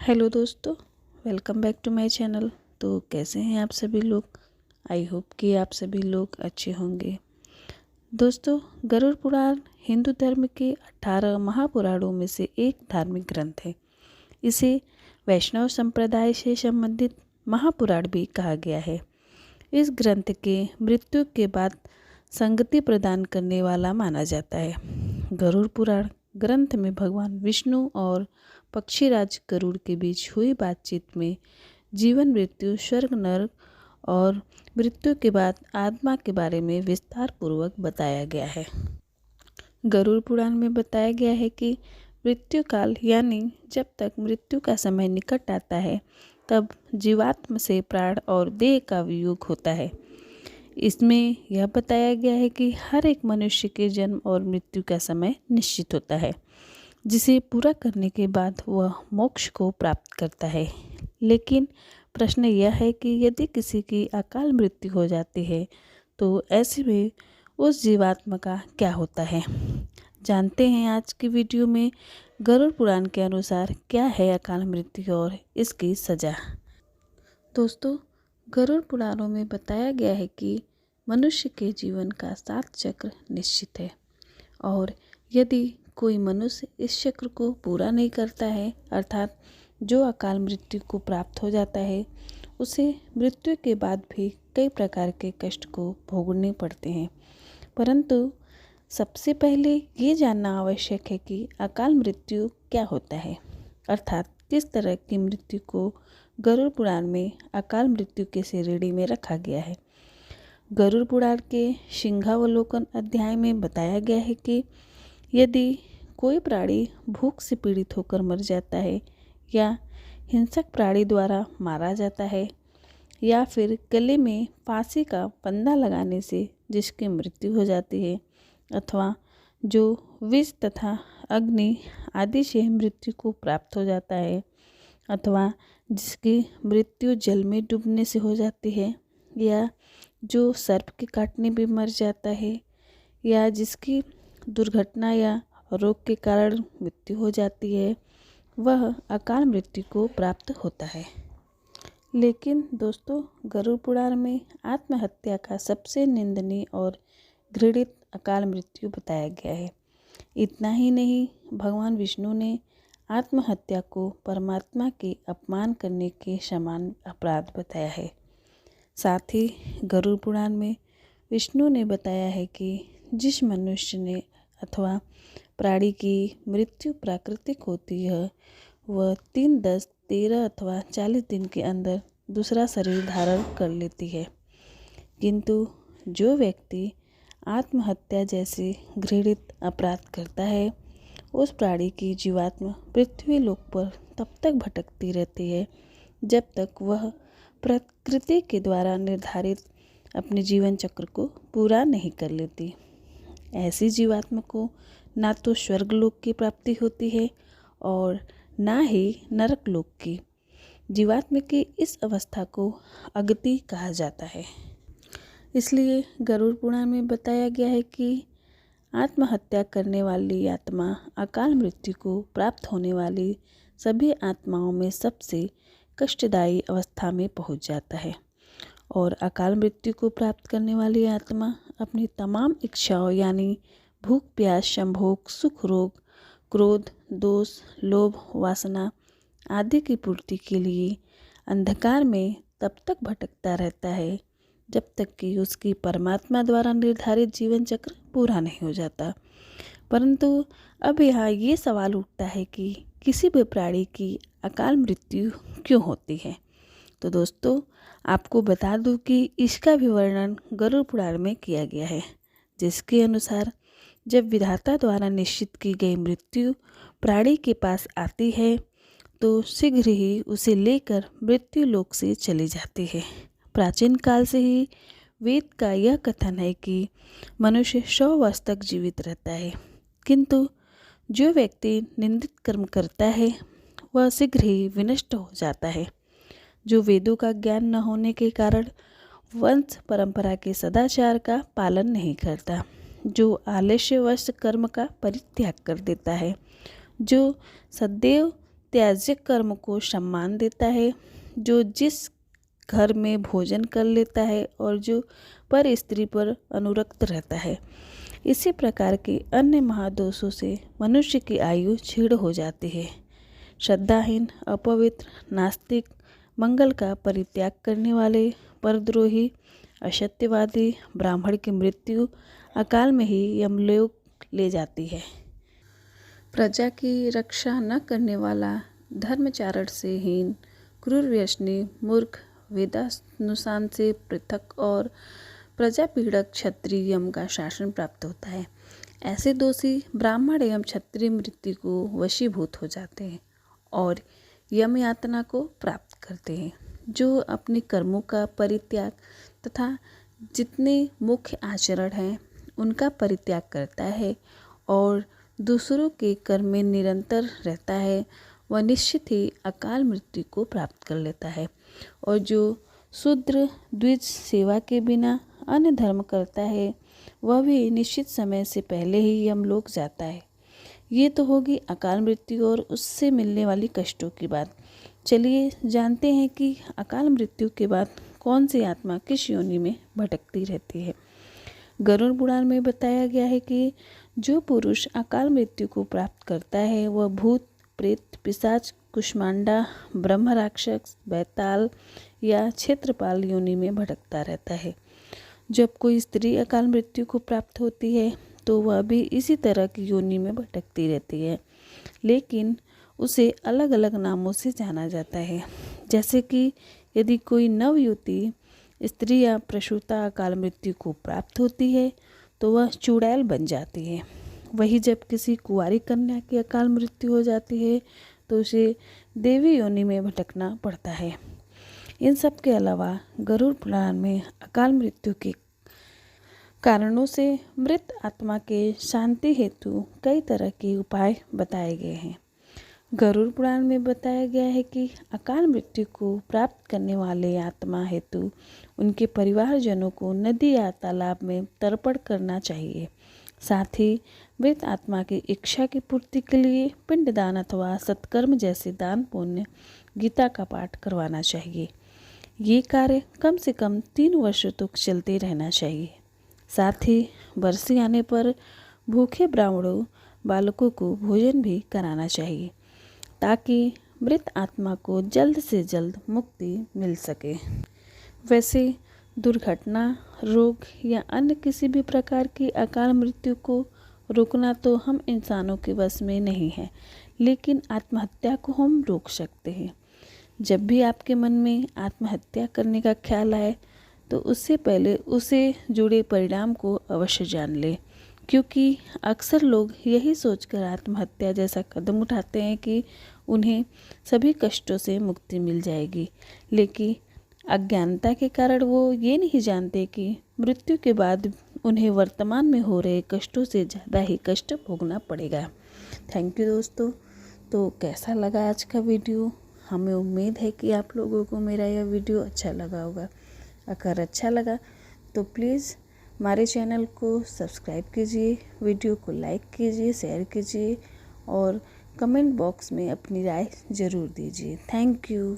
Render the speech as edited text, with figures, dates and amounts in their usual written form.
Hello दोस्तों, welcome back to my channel. तो कैसे हैं आप सभी लोग। आई होप कि आप सभी लोग अच्छे होंगे। दोस्तों, गरुड़ पुराण हिंदू धर्म के 18 महापुराणों में से एक धार्मिक ग्रंथ है। इसे वैष्णव संप्रदाय से संबंधित महापुराण भी कहा गया है। इस ग्रंथ के मृत्यु के बाद संगति प्रदान करने वाला माना जाता है। गरुड़ पुराण ग्रंथ में भगवान विष्णु और पक्षीराज गरुड़ के बीच हुई बातचीत में जीवन, मृत्यु, स्वर्ग, नरक और मृत्यु के बाद आत्मा के बारे में विस्तार पूर्वक बताया गया है। गरुड़ पुराण में बताया गया है कि मृत्यु काल यानी जब तक मृत्यु का समय निकट आता है तब जीवात्मा से प्राण और देह का वियोग होता है। इसमें यह बताया गया है कि हर एक मनुष्य के जन्म और मृत्यु का समय निश्चित होता है, जिसे पूरा करने के बाद वह मोक्ष को प्राप्त करता है। लेकिन प्रश्न यह है कि यदि किसी की अकाल मृत्यु हो जाती है तो ऐसे में उस जीवात्मा का क्या होता है। जानते हैं आज की वीडियो में गरुड़ पुराण के अनुसार क्या है अकाल मृत्यु और इसकी सजा। दोस्तों, गरुड़ पुराणों में बताया गया है कि मनुष्य के जीवन का 7 चक्र निश्चित है और यदि कोई मनुष्य इस चक्र को पूरा नहीं करता है, अर्थात जो अकाल मृत्यु को प्राप्त हो जाता है, उसे मृत्यु के बाद भी कई प्रकार के कष्ट को भोगने पड़ते हैं। परंतु सबसे पहले ये जानना आवश्यक है कि अकाल मृत्यु क्या होता है, अर्थात किस तरह की मृत्यु को गरुड़ पुराण में अकाल मृत्यु के श्रेणी में रखा गया है। गरुड़ पुराण के सिंहावलोकन अध्याय में बताया गया है कि यदि कोई प्राणी भूख से पीड़ित होकर मर जाता है या हिंसक प्राणी द्वारा मारा जाता है या फिर गले में फांसी का फंदा लगाने से जिसकी मृत्यु हो जाती है, अथवा जो विष तथा अग्नि आदि से मृत्यु को प्राप्त हो जाता है, अथवा जिसकी मृत्यु जल में डूबने से हो जाती है, या जो सर्प के काटने भी मर जाता है, या जिसकी दुर्घटना या रोग के कारण मृत्यु हो जाती है, वह अकाल मृत्यु को प्राप्त होता है। लेकिन दोस्तों, गरुड़ पुराण में आत्महत्या का सबसे निंदनीय और घृणित अकाल मृत्यु बताया गया है। इतना ही नहीं, भगवान विष्णु ने आत्महत्या को परमात्मा के अपमान करने के समान अपराध बताया है। साथ ही गरुड़ पुराण में विष्णु ने बताया है कि जिस मनुष्य ने अथवा प्राणी की मृत्यु प्राकृतिक होती है, वह 3, 10, 13 अथवा 40 दिन के अंदर दूसरा शरीर धारण कर लेती है। किंतु जो व्यक्ति आत्महत्या जैसे घृणित अपराध करता है, उस प्राणी की जीवात्मा पृथ्वी लोक पर तब तक भटकती रहती है जब तक वह प्रकृति के द्वारा निर्धारित अपने जीवन चक्र को पूरा नहीं कर लेती। ऐसी जीवात्मा को ना तो स्वर्गलोक की प्राप्ति होती है और ना ही नरक लोक की। जीवात्मा की इस अवस्था को अगति कहा जाता है। इसलिए गरुड़ पुराण में बताया गया है कि आत्महत्या करने वाली आत्मा अकाल मृत्यु को प्राप्त होने वाली सभी आत्माओं में सबसे कष्टदायी अवस्था में पहुंच जाता है और अकाल मृत्यु को प्राप्त करने वाली आत्मा अपनी तमाम इच्छाओं यानी भूख, प्यास, संभोग, सुख, रोग, क्रोध, दोष, लोभ, वासना आदि की पूर्ति के लिए अंधकार में तब तक भटकता रहता है जब तक कि उसकी परमात्मा द्वारा निर्धारित जीवन चक्र पूरा नहीं हो जाता। परंतु अब यहाँ ये सवाल उठता है कि किसी भी प्राणी की अकाल मृत्यु क्यों होती है। तो दोस्तों, आपको बता दूं कि इसका भी वर्णन गरुड़ पुराण में किया गया है, जिसके अनुसार जब विधाता द्वारा निश्चित की गई मृत्यु प्राणी के पास आती है तो शीघ्र ही उसे लेकर मृत्यु लोक से चली जाती है। प्राचीन काल से ही वेद का यह कथन है कि मनुष्य 100 वर्ष तक जीवित रहता है, किंतु जो व्यक्ति निंदित कर्म करता है वह शीघ्र ही विनष्ट हो जाता है। जो वेदों का ज्ञान न होने के कारण वंश परंपरा के सदाचार का पालन नहीं करता, जो आलस्यवश कर्म का परित्याग कर देता है, जो सदैव त्याज्य कर्म को सम्मान देता है, जो जिस घर में भोजन कर लेता है और जो पर स्त्री पर अनुरक्त रहता है। इसी प्रकार के अन्य महादोषों से मनुष्य की आयु क्षीण हो जाती है। श्रद्धाहीन, अपवित्र, नास्तिक, मंगल का परित्याग करने वाले, परद्रोही, असत्यवादी ब्राह्मण की मृत्यु अकाल में ही यमलोक ले जाती है। प्रजा की रक्षा न करने वाला, धर्मचारण से हीन, क्रूर, व्यसनी, मूर्ख, वेदानुसार से पृथक और प्रजा पीड़क क्षत्रिय यम का शासन प्राप्त होता है। ऐसे दोषी ब्राह्मण एवं क्षत्रिय मृत्यु को वशीभूत हो जाते हैं और यम यातना को प्राप्त करते हैं। जो अपने कर्मों का परित्याग तथा जितने मुख्य आचरण हैं उनका परित्याग करता है और दूसरों के कर्म में निरंतर रहता है, वह निश्चित ही अकाल मृत्यु को प्राप्त कर लेता है। और जो शूद्र द्विज सेवा के बिना अन्य धर्म करता है, वह भी निश्चित समय से पहले ही यमलोक जाता है। ये तो होगी अकाल मृत्यु और उससे मिलने वाली कष्टों की बात। चलिए जानते हैं कि अकाल मृत्यु के बाद कौन सी आत्मा किस योनि में भटकती रहती है। गरुड़ पुराण में बताया गया है कि जो पुरुष अकाल मृत्यु को प्राप्त करता है वह भूत, प्रेत, पिशाच, कुष्मांडा, ब्रह्म राक्षस, बैताल या क्षेत्रपाल योनि में भटकता रहता है। जब कोई स्त्री अकाल मृत्यु को प्राप्त होती है तो वह भी इसी तरह की योनि में भटकती रहती है, लेकिन उसे अलग अलग नामों से जाना जाता है। जैसे कि यदि कोई नवयुवती स्त्री या प्रसूता अकाल मृत्यु को प्राप्त होती है तो वह चुड़ैल बन जाती है। वही जब किसी कुंवारी कन्या की अकाल मृत्यु हो जाती है तो उसे देवी योनि में भटकना पड़ता है। इन सब के अलावा गरुड़ पुराण में अकाल मृत्यु के कारणों से मृत आत्मा के शांति हेतु कई तरह के उपाय बताए गए हैं। गरुड़ पुराण में बताया गया है कि अकाल मृत्यु को प्राप्त करने वाले आत्मा हेतु उनके परिवारजनों को नदी या तालाब में तर्पण करना चाहिए। साथ ही मृत आत्मा की इच्छा की पूर्ति के लिए पिंडदान अथवा सत्कर्म जैसे दान पुण्य, गीता का पाठ करवाना चाहिए। ये कार्य कम से कम 3 वर्षों तक चलते रहना चाहिए। साथ ही बरसी आने पर भूखे ब्राह्मणों बालकों को भोजन भी कराना चाहिए ताकि मृत आत्मा को जल्द से जल्द मुक्ति मिल सके। वैसे दुर्घटना, रोग या अन्य किसी भी प्रकार की अकाल मृत्यु को रोकना तो हम इंसानों के बस में नहीं है, लेकिन आत्महत्या को हम रोक सकते हैं। जब भी आपके मन में आत्महत्या करने का ख्याल आए तो उससे पहले उसे जुड़े परिणाम को अवश्य जान लें, क्योंकि अक्सर लोग यही सोचकर आत्महत्या जैसा कदम उठाते हैं कि उन्हें सभी कष्टों से मुक्ति मिल जाएगी, लेकिन अज्ञानता के कारण वो ये नहीं जानते कि मृत्यु के बाद उन्हें वर्तमान में हो रहे कष्टों से ज़्यादा ही कष्ट भोगना पड़ेगा। थैंक यू दोस्तों। तो कैसा लगा आज का वीडियो? हमें उम्मीद है कि आप लोगों को मेरा यह वीडियो अच्छा लगा होगा। अगर अच्छा लगा तो प्लीज़ हमारे चैनल को सब्सक्राइब कीजिए, वीडियो को लाइक कीजिए, शेयर कीजिए और कमेंट बॉक्स में अपनी राय ज़रूर दीजिए। Thank you.